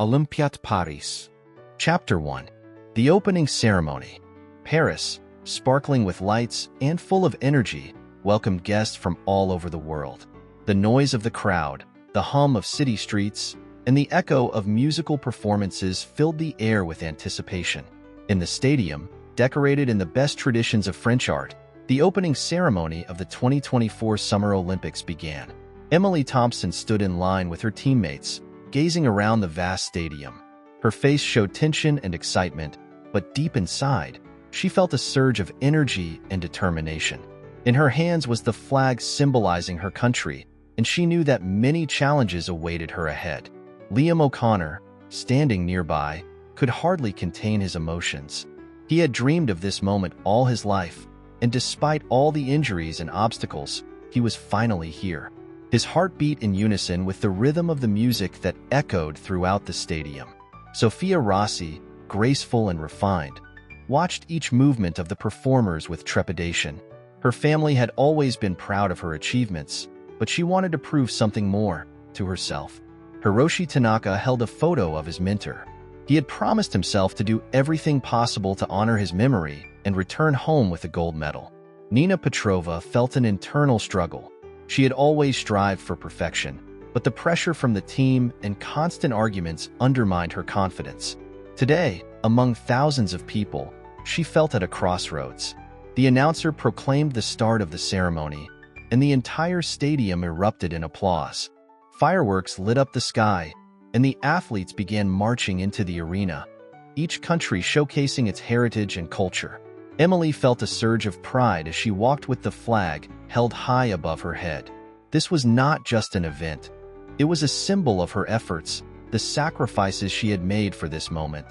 Olympiad Paris. Chapter 1. The Opening Ceremony. Paris, sparkling with lights and full of energy, welcomed guests from all over the world. The noise of the crowd, the hum of city streets, and the echo of musical performances filled the air with anticipation. In the stadium, decorated in the best traditions of French art, the opening ceremony of the 2024 Summer Olympics began. Emily Thompson stood in line with her teammates, gazing around the vast stadium. Her face showed tension and excitement, but deep inside, she felt a surge of energy and determination. In her hands was the flag symbolizing her country, and she knew that many challenges awaited her ahead. Liam O'Connor, standing nearby, could hardly contain his emotions. He had dreamed of this moment all his life, and despite all the injuries and obstacles, he was finally here. His heart beat in unison with the rhythm of the music that echoed throughout the stadium. Sophia Rossi, graceful and refined, watched each movement of the performers with trepidation. Her family had always been proud of her achievements, but she wanted to prove something more to herself. Hiroshi Tanaka held a photo of his mentor. He had promised himself to do everything possible to honor his memory and return home with a gold medal. Nina Petrova felt an internal struggle. She had always strived for perfection, but the pressure from the team and constant arguments undermined her confidence. Today, among thousands of people, she felt at a crossroads. The announcer proclaimed the start of the ceremony, and the entire stadium erupted in applause. Fireworks lit up the sky, and the athletes began marching into the arena, each country showcasing its heritage and culture. Emily felt a surge of pride as she walked with the flag held high above her head. This was not just an event. It was a symbol of her efforts, the sacrifices she had made for this moment.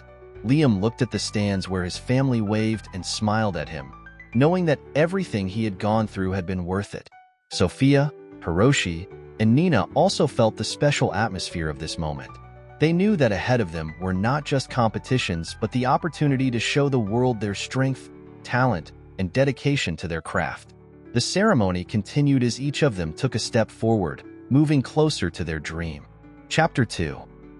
Liam looked at the stands where his family waved and smiled at him, knowing that everything he had gone through had been worth it. Sophia, Hiroshi, and Nina also felt the special atmosphere of this moment. They knew that ahead of them were not just competitions, but the opportunity to show the world their strength, talent, and dedication to their craft. The ceremony continued as each of them took a step forward, moving closer to their dream. Chapter 2.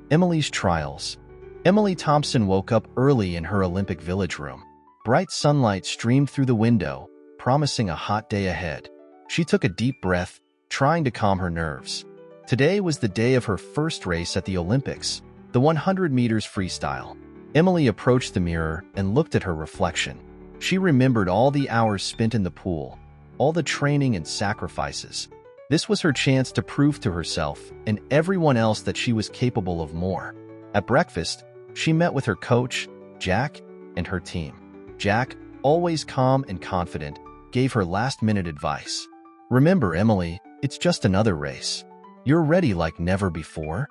Emily's Trials. Emily Thompson woke up early in her Olympic Village room. Bright sunlight streamed through the window, promising a hot day ahead. She took a deep breath, trying to calm her nerves. Today was the day of her first race at the Olympics, the 100 meters freestyle. Emily approached the mirror and looked at her reflection. She remembered all the hours spent in the pool, all the training and sacrifices. This was her chance to prove to herself and everyone else that she was capable of more. At breakfast, she met with her coach, Jack, and her team. Jack, always calm and confident, gave her last-minute advice. "Remember, Emily, it's just another race. You're ready like never before."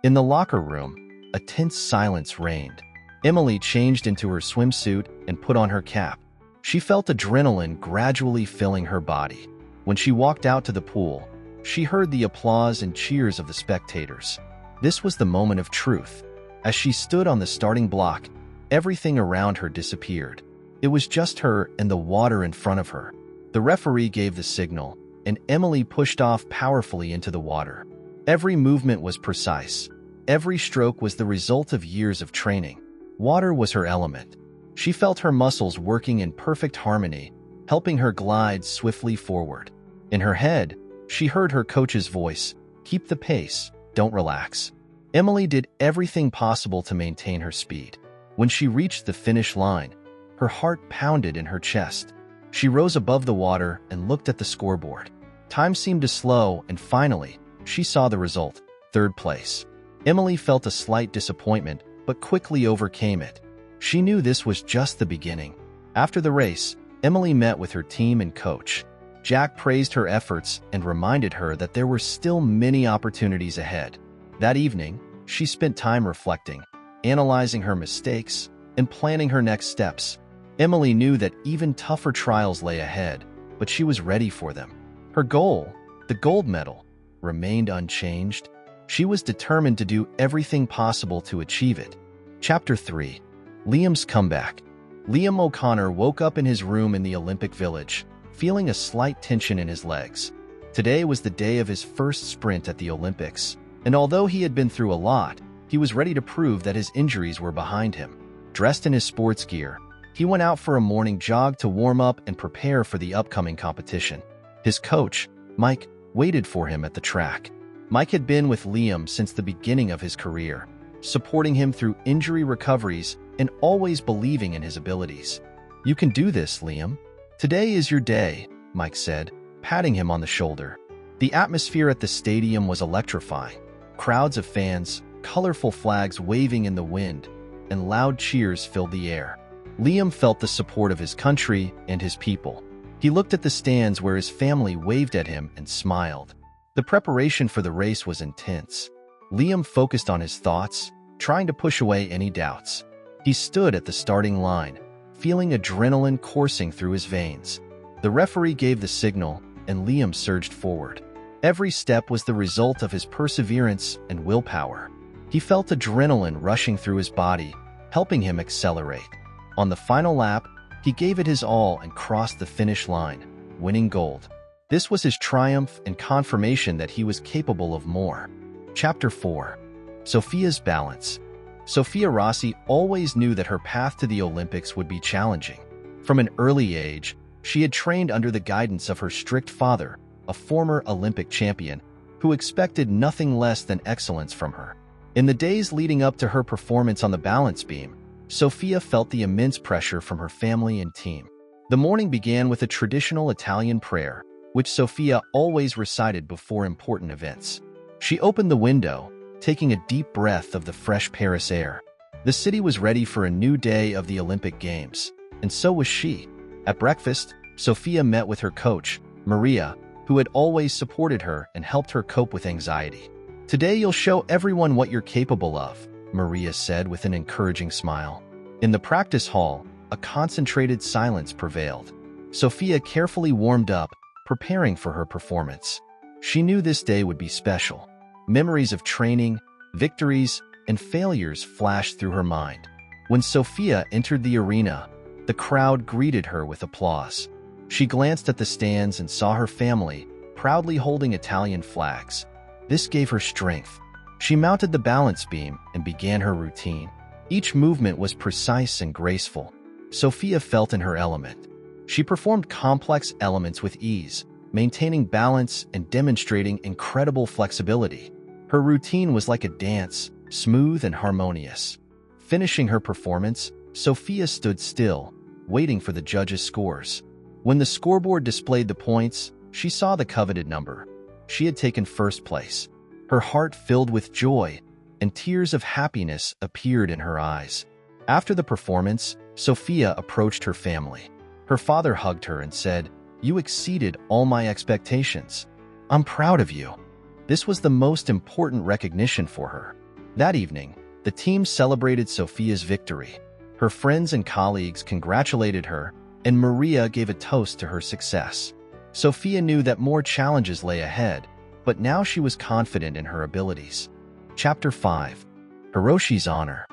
In the locker room, a tense silence reigned. Emily changed into her swimsuit and put on her cap. She felt adrenaline gradually filling her body. When she walked out to the pool, she heard the applause and cheers of the spectators. This was the moment of truth. As she stood on the starting block, everything around her disappeared. It was just her and the water in front of her. The referee gave the signal, and Emily pushed off powerfully into the water. Every movement was precise. Every stroke was the result of years of training. Water was her element. She felt her muscles working in perfect harmony, helping her glide swiftly forward. In her head, she heard her coach's voice, "Keep the pace, don't relax." Emily did everything possible to maintain her speed. When she reached the finish line, her heart pounded in her chest. She rose above the water and looked at the scoreboard. Time seemed to slow, and finally, she saw the result: third place. Emily felt a slight disappointment, but quickly overcame it. She knew this was just the beginning. After the race, Emily met with her team and coach. Jack praised her efforts and reminded her that there were still many opportunities ahead. That evening, she spent time reflecting, analyzing her mistakes, and planning her next steps. Emily knew that even tougher trials lay ahead, but she was ready for them. Her goal, the gold medal, remained unchanged. She was determined to do everything possible to achieve it. Chapter 3. Liam's Comeback. Liam O'Connor woke up in his room in the Olympic Village, feeling a slight tension in his legs. Today was the day of his first sprint at the Olympics, and although he had been through a lot, he he was ready to prove that his injuries were behind him. Dressed in his sports gear, he went out for a morning jog to warm up and prepare for the upcoming competition. His coach, Mike, waited for him at the track. Mike had been with Liam since the beginning of his career, supporting him through injury recoveries and always believing in his abilities. "You can do this, Liam. Today is your day," Mike said, patting him on the shoulder. The atmosphere at the stadium was electrifying. Crowds of fans, colorful flags waving in the wind, and loud cheers filled the air. Liam felt the support of his country and his people. He looked at the stands where his family waved at him and smiled. The preparation for the race was intense. Liam focused on his thoughts, trying to push away any doubts. He stood at the starting line, feeling adrenaline coursing through his veins. The referee gave the signal, and Liam surged forward. Every step was the result of his perseverance and willpower. He felt adrenaline rushing through his body, helping him accelerate. On the final lap, he gave it his all and crossed the finish line, winning gold. This was his triumph and confirmation that he was capable of more. Chapter 4. Sophia's Balance. Sophia Rossi always knew that her path to the Olympics would be challenging. From an early age, she had trained under the guidance of her strict father, a former Olympic champion, who expected nothing less than excellence from her. In the days leading up to her performance on the balance beam, Sophia felt the immense pressure from her family and team. The morning began with a traditional Italian prayer, which Sophia always recited before important events. She opened the window, taking a deep breath of the fresh Paris air. The city was ready for a new day of the Olympic Games, and so was she. At breakfast, Sophia met with her coach, Maria, who had always supported her and helped her cope with anxiety. "Today you'll show everyone what you're capable of," Maria said with an encouraging smile. In the practice hall, a concentrated silence prevailed. Sophia carefully warmed up, preparing for her performance. She knew this day would be special. Memories of training, victories, and failures flashed through her mind. When Sophia entered the arena, the crowd greeted her with applause. She glanced at the stands and saw her family, proudly holding Italian flags. This gave her strength. She mounted the balance beam and began her routine. Each movement was precise and graceful. Sophia felt in her element. She performed complex elements with ease, maintaining balance and demonstrating incredible flexibility. Her routine was like a dance, smooth and harmonious. Finishing her performance, Sophia stood still, waiting for the judges' scores. When the scoreboard displayed the points, she saw the coveted number. She had taken first place. Her heart filled with joy, and tears of happiness appeared in her eyes. After the performance, Sophia approached her family. Her father hugged her and said, "You exceeded all my expectations. I'm proud of you." This was the most important recognition for her. That evening, the team celebrated Sophia's victory. Her friends and colleagues congratulated her, and Maria gave a toast to her success. Sophia knew that more challenges lay ahead, but now she was confident in her abilities. Chapter 5. Hiroshi's Honor.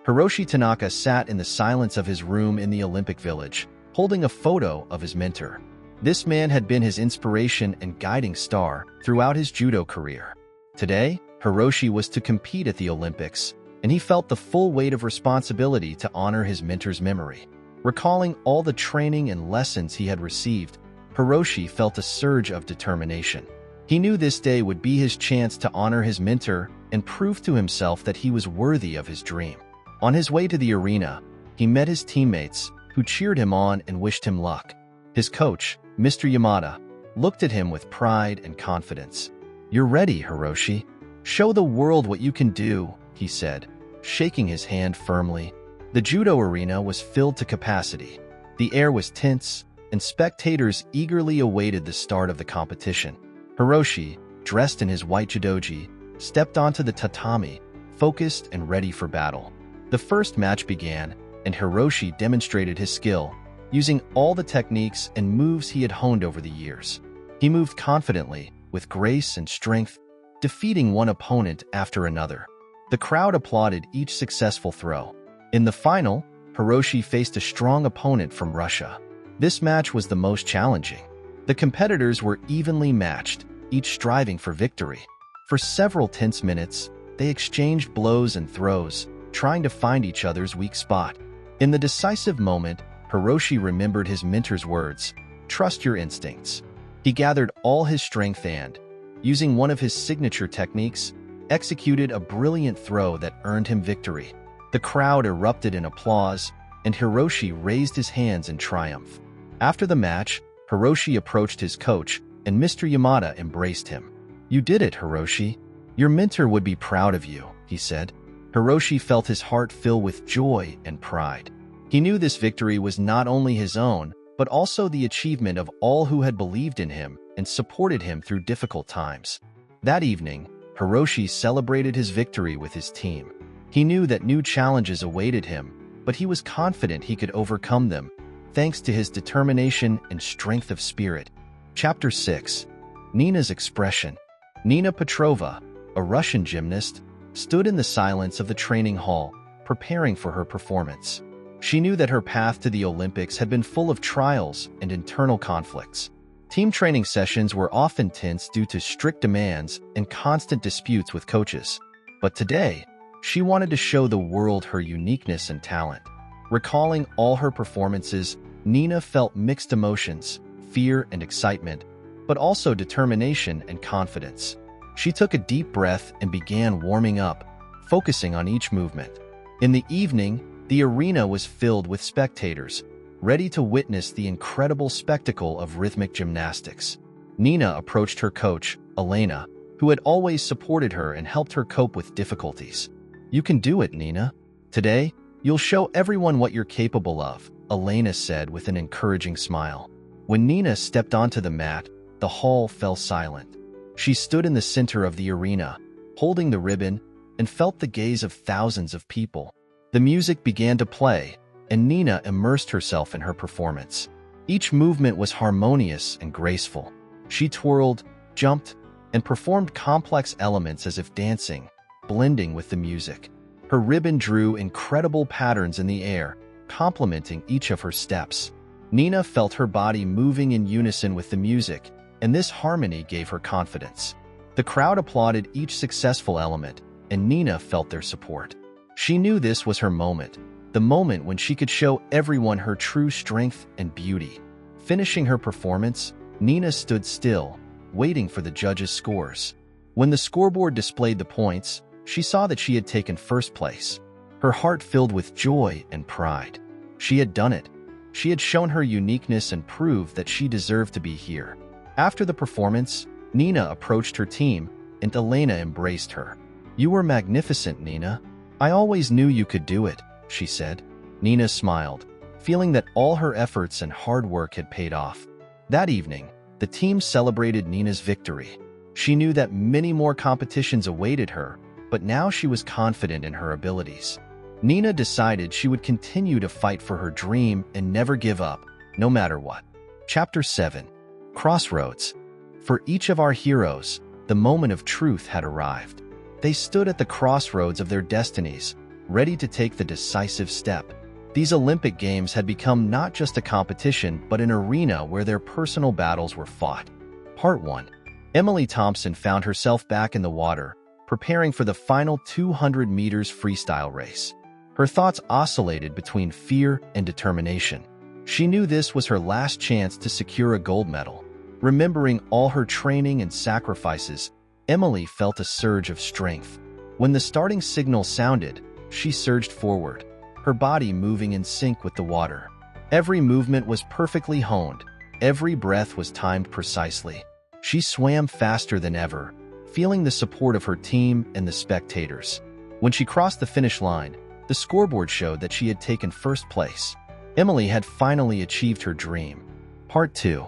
Hiroshi Tanaka sat in the silence of his room in the Olympic Village, holding a photo of his mentor. This man had been his inspiration and guiding star throughout his judo career. Today, Hiroshi was to compete at the Olympics, and he felt the full weight of responsibility to honor his mentor's memory. Recalling all the training and lessons he had received, Hiroshi felt a surge of determination. He knew this day would be his chance to honor his mentor and prove to himself that he was worthy of his dream. On his way to the arena, he met his teammates, who cheered him on and wished him luck. His coach, Mr. Yamada, looked at him with pride and confidence. "You're ready, Hiroshi. Show the world what you can do," he said, shaking his hand firmly. The judo arena was filled to capacity. The air was tense, and spectators eagerly awaited the start of the competition. Hiroshi, dressed in his white judogi, stepped onto the tatami, focused and ready for battle. The first match began, and Hiroshi demonstrated his skill, using all the techniques and moves he had honed over the years. He moved confidently, with grace and strength, defeating one opponent after another. The crowd applauded each successful throw. In the final, Hiroshi faced a strong opponent from Russia. This match was the most challenging. The competitors were evenly matched, each striving for victory. For several tense minutes, They exchanged blows and throws, trying to find each other's weak spot. In the decisive moment, Hiroshi remembered his mentor's words, "Trust your instincts." He gathered all his strength and, using one of his signature techniques, executed a brilliant throw that earned him victory. The crowd erupted in applause, and Hiroshi raised his hands in triumph. After the match, Hiroshi approached his coach, and Mr. Yamada embraced him. "You did it, Hiroshi. Your mentor would be proud of you," he said. Hiroshi felt his heart fill with joy and pride. He knew this victory was not only his own, but also the achievement of all who had believed in him and supported him through difficult times. That evening, Hiroshi celebrated his victory with his team. He knew that new challenges awaited him, but he was confident he could overcome them, thanks to his determination and strength of spirit. Chapter 6. Nina's expression. Nina Petrova, a Russian gymnast, stood in the silence of the training hall, preparing for her performance. She knew that her path to the Olympics had been full of trials and internal conflicts. Team training sessions were often tense due to strict demands and constant disputes with coaches. But today, she wanted to show the world her uniqueness and talent. Recalling all her performances, Nina felt mixed emotions, fear and excitement, but also determination and confidence. She took a deep breath and began warming up, focusing on each movement. In the evening, the arena was filled with spectators, ready to witness the incredible spectacle of rhythmic gymnastics. Nina approached her coach, Elena, who had always supported her and helped her cope with difficulties. "You can do it, Nina. Today, you'll show everyone what you're capable of," Elena said with an encouraging smile. When Nina stepped onto the mat, the hall fell silent. She stood in the center of the arena, holding the ribbon, and felt the gaze of thousands of people. The music began to play, and Nina immersed herself in her performance. Each movement was harmonious and graceful. She twirled, jumped, and performed complex elements as if dancing, blending with the music. Her ribbon drew incredible patterns in the air, complementing each of her steps. Nina felt her body moving in unison with the music, and this harmony gave her confidence. The crowd applauded each successful element, and Nina felt their support. She knew this was her moment, the moment when she could show everyone her true strength and beauty. Finishing her performance, Nina stood still, waiting for the judges' scores. When the scoreboard displayed the points, she saw that she had taken first place. Her heart filled with joy and pride. She had done it. She had shown her uniqueness and proved that she deserved to be here. After the performance, Nina approached her team, and Elena embraced her. "You were magnificent, Nina. I always knew you could do it," she said. Nina smiled, feeling that all her efforts and hard work had paid off. That evening, the team celebrated Nina's victory. She knew that many more competitions awaited her, but now she was confident in her abilities. Nina decided she would continue to fight for her dream and never give up, no matter what. Chapter 7. Crossroads. For each of our heroes, the moment of truth had arrived. They stood at the crossroads of their destinies, ready to take the decisive step. These Olympic Games had become not just a competition, but an arena where their personal battles were fought. Part 1. Emily Thompson found herself back in the water, preparing for the final 200 meters freestyle race. Her thoughts oscillated between fear and determination. She knew this was her last chance to secure a gold medal. Remembering all her training and sacrifices, Emily felt a surge of strength. When the starting signal sounded, she surged forward, her body moving in sync with the water. Every movement was perfectly honed. Every breath was timed precisely. She swam faster than ever, feeling the support of her team and the spectators. When she crossed the finish line, the scoreboard showed that she had taken first place. Emily had finally achieved her dream. Part 2.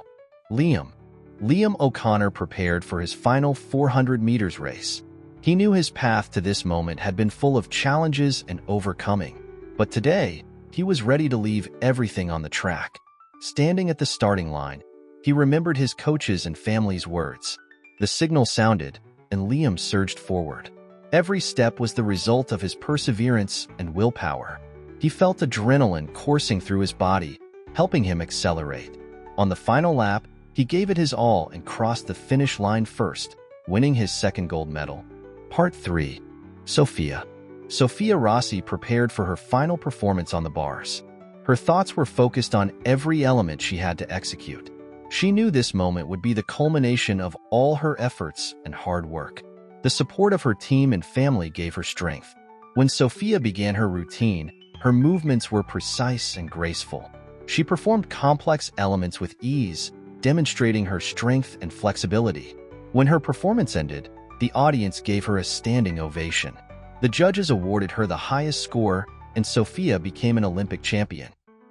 Liam O'Connor prepared for his final 400 meters race. He knew his path to this moment had been full of challenges and overcoming. But today, he was ready to leave everything on the track. Standing at the starting line, he remembered his coach's and family's words. The signal sounded, and Liam surged forward. Every step was the result of his perseverance and willpower. He felt adrenaline coursing through his body, helping him accelerate. On the final lap, he gave it his all and crossed the finish line first, winning his second gold medal. Part 3. Sophia Rossi prepared for her final performance on the bars. Her thoughts were focused on every element she had to execute. She knew this moment would be the culmination of all her efforts and hard work. The support of her team and family gave her strength. When Sophia began her routine, her movements were precise and graceful. She performed complex elements with ease, demonstrating her strength and flexibility. When her performance ended, the audience gave her a standing ovation. The judges awarded her the highest score, and Sophia became an Olympic champion.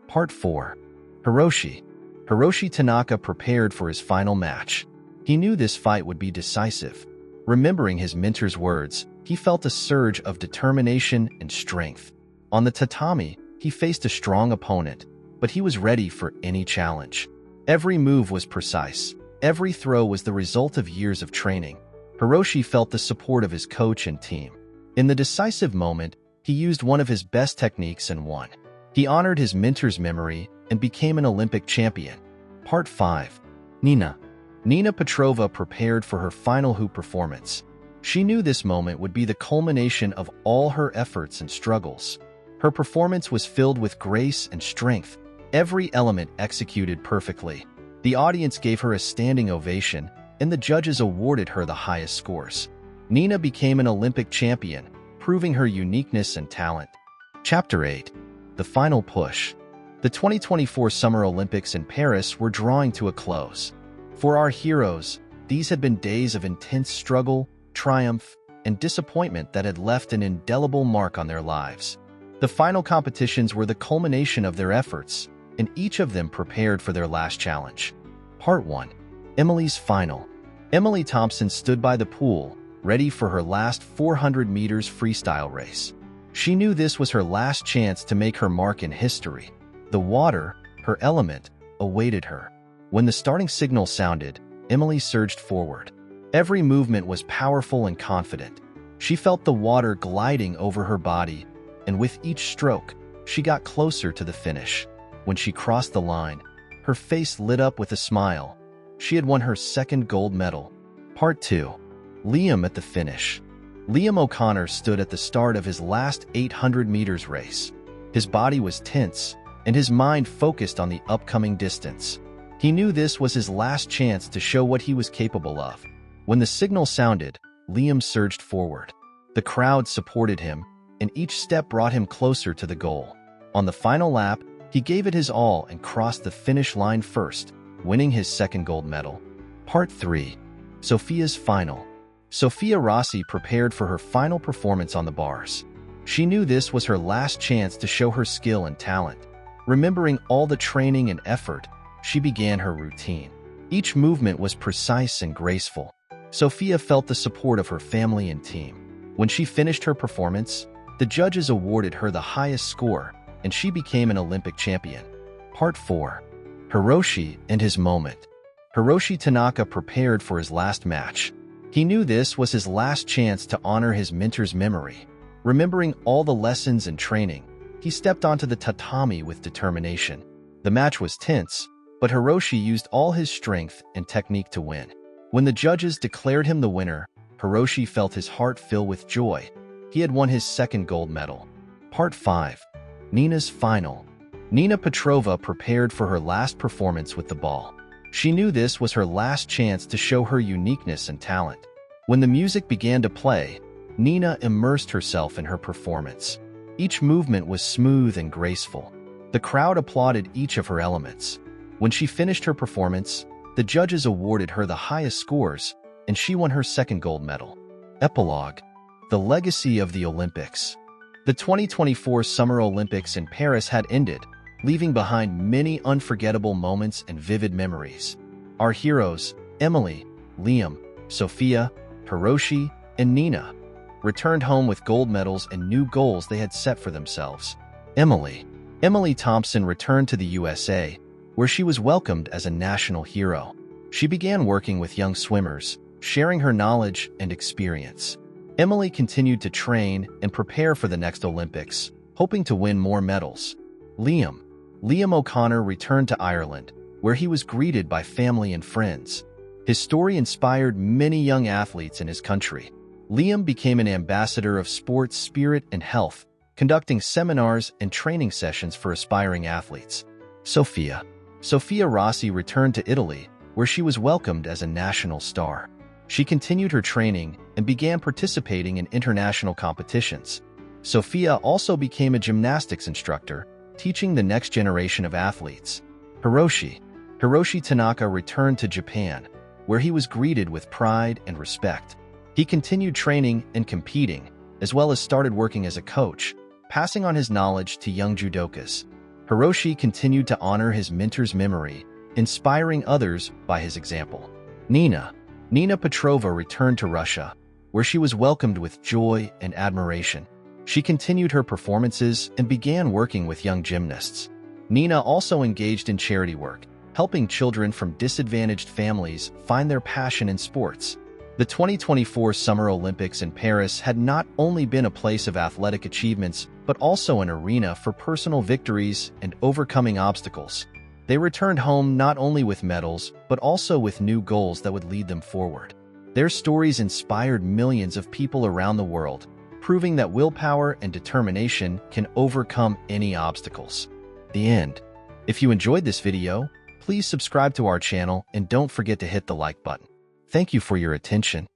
Part 4. Hiroshi Tanaka prepared for his final match. He knew this fight would be decisive. Remembering his mentor's words, he felt a surge of determination and strength. On the tatami, he faced a strong opponent, but he was ready for any challenge. Every move was precise. Every throw was the result of years of training. Hiroshi felt the support of his coach and team. In the decisive moment, he used one of his best techniques and won. He honored his mentor's memory and became an Olympic champion. Part 5. Nina Petrova prepared for her final hoop performance. She knew this moment would be the culmination of all her efforts and struggles. Her performance was filled with grace and strength, every element executed perfectly. The audience gave her a standing ovation, and the judges awarded her the highest scores. Nina became an Olympic champion, proving her uniqueness and talent. Chapter 8. The Final Push. The 2024 Summer Olympics in Paris were drawing to a close. For our heroes, these had been days of intense struggle, triumph, and disappointment that had left an indelible mark on their lives. The final competitions were the culmination of their efforts, and each of them prepared for their last challenge. Part 1. Emily's Final. Emily Thompson stood by the pool, ready for her last 400 meters freestyle race. She knew this was her last chance to make her mark in history. The water, her element, awaited her. When the starting signal sounded, Emily surged forward. Every movement was powerful and confident. She felt the water gliding over her body, and with each stroke, she got closer to the finish. When she crossed the line, her face lit up with a smile. She had won her second gold medal. Part 2. Liam at the finish. Liam O'Connor stood at the start of his last 800 meters race. His body was tense, and his mind focused on the upcoming distance. He knew this was his last chance to show what he was capable of. When the signal sounded, Liam surged forward. The crowd supported him, and each step brought him closer to the goal. On the final lap, he gave it his all and crossed the finish line first, winning his second gold medal. Part 3. Sophia's Final. Sophia Rossi prepared for her final performance on the bars. She knew this was her last chance to show her skill and talent. Remembering all the training and effort, she began her routine. Each movement was precise and graceful. Sophia felt the support of her family and team. When she finished her performance, the judges awarded her the highest score, and she became an Olympic champion. Part 4. Hiroshi and his moment. Hiroshi Tanaka prepared for his last match. He knew this was his last chance to honor his mentor's memory. Remembering all the lessons and training, he stepped onto the tatami with determination. The match was tense, but Hiroshi used all his strength and technique to win. When the judges declared him the winner, Hiroshi felt his heart fill with joy. He had won his second gold medal. Part 5. Nina's Final. Nina Petrova prepared for her last performance with the ball. She knew this was her last chance to show her uniqueness and talent. When the music began to play, Nina immersed herself in her performance. Each movement was smooth and graceful. The crowd applauded each of her elements. When she finished her performance, the judges awarded her the highest scores, and she won her second gold medal. Epilogue. The legacy of the Olympics. The 2024 Summer Olympics in Paris had ended, leaving behind many unforgettable moments and vivid memories. Our heroes, Emily, Liam, Sophia, Hiroshi, and Nina, returned home with gold medals and new goals they had set for themselves. Emily Thompson returned to the USA, where she was welcomed as a national hero. She began working with young swimmers, sharing her knowledge and experience. Emily continued to train and prepare for the next Olympics, hoping to win more medals. Liam O'Connor returned to Ireland, where he was greeted by family and friends. His story inspired many young athletes in his country. Liam became an ambassador of sports spirit and health, conducting seminars and training sessions for aspiring athletes. Sophia Rossi returned to Italy, where she was welcomed as a national star. She continued her training and began participating in international competitions. Sophia also became a gymnastics instructor, teaching the next generation of athletes. Hiroshi Tanaka returned to Japan, where he was greeted with pride and respect. He continued training and competing, as well as started working as a coach, passing on his knowledge to young judokas. Hiroshi continued to honor his mentor's memory, inspiring others by his example. Nina Petrova returned to Russia, where she was welcomed with joy and admiration. She continued her performances and began working with young gymnasts. Nina also engaged in charity work, helping children from disadvantaged families find their passion in sports. The 2024 Summer Olympics in Paris had not only been a place of athletic achievements, but also an arena for personal victories and overcoming obstacles. They returned home not only with medals, but also with new goals that would lead them forward. Their stories inspired millions of people around the world, proving that willpower and determination can overcome any obstacles. The end. If you enjoyed this video, please subscribe to our channel and don't forget to hit the like button. Thank you for your attention.